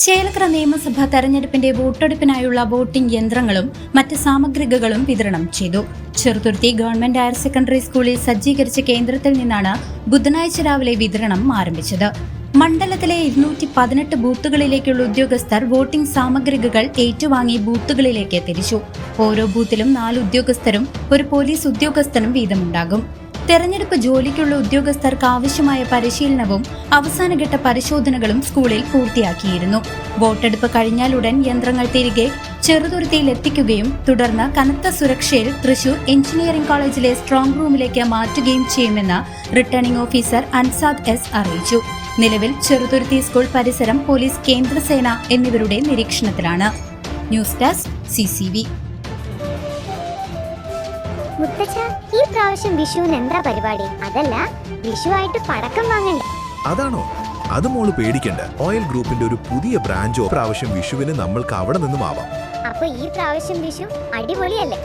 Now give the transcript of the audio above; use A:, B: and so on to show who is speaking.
A: ചേലക്കര നിയമസഭാ തെരഞ്ഞെടുപ്പിന്റെ വോട്ടെടുപ്പിനായുള്ള വോട്ടിംഗ് യന്ത്രങ്ങളും മറ്റ് സാമഗ്രികളും വിതരണം ചെയ്തു. ചെറുതുരുത്തി ഗവൺമെന്റ് ഹയർ സെക്കൻഡറി സ്കൂളിൽ സജ്ജീകരിച്ച കേന്ദ്രത്തിൽ നിന്നാണ് ബുധനാഴ്ച രാവിലെ വിതരണം ആരംഭിച്ചത്. മണ്ഡലത്തിലെ 218 ബൂത്തുകളിലേക്കുള്ള ഉദ്യോഗസ്ഥർ വോട്ടിംഗ് സാമഗ്രികൾ ഏറ്റുവാങ്ങി ബൂത്തുകളിലേക്ക് തിരിച്ചു. ഓരോ ബൂത്തിലും 4 ഉദ്യോഗസ്ഥരും ഒരു പോലീസ് ഉദ്യോഗസ്ഥനും വീതമുണ്ടാകും. തെരഞ്ഞെടുപ്പ് ജോലിക്കുള്ള ഉദ്യോഗസ്ഥർക്ക് ആവശ്യമായ പരിശീലനവും അവസാനഘട്ട പരിശോധനകളും സ്കൂളിൽ പൂർത്തിയാക്കിയിരുന്നു. വോട്ടെടുപ്പ് കഴിഞ്ഞാലുടൻ യന്ത്രങ്ങൾ തിരികെ ചെറുതുരുത്തിയിൽ എത്തിക്കുകയും തുടർന്ന് കനത്ത സുരക്ഷയിൽ തൃശൂർ എഞ്ചിനീയറിംഗ് കോളേജിലെ സ്ട്രോങ് റൂമിലേക്ക് മാറ്റുകയും ചെയ്യുമെന്ന് റിട്ടേണിംഗ് ഓഫീസർ അൻസാദ് എസ് അറിയിച്ചു. നിലവിൽ ചെറുതുരുത്തി സ്കൂൾ പരിസരം പോലീസ്, കേന്ദ്രസേന എന്നിവരുടെ നിരീക്ഷണത്തിലാണ്. News desk CCV.
B: മുത്തച്ഛ, ഈ പ്രാവശ്യം വിഷുവിന് എന്താ പരിപാടി? അതല്ല, വിഷുവായിട്ട് പടക്കം വാങ്ങണ്ടേ?
C: അതാണോ? അത് മോള് പേടിക്കണ്ട. ഓയിൽ ഗ്രൂപ്പിന്റെ ഒരു പുതിയ ബ്രാഞ്ചോ പ്രാവശ്യം വിഷുവിന് നമ്മൾക്ക് അവിടെ നിന്നും ആവാം.
B: അപ്പൊ ഈ പ്രാവശ്യം വിഷു അടിപൊളിയല്ലേ?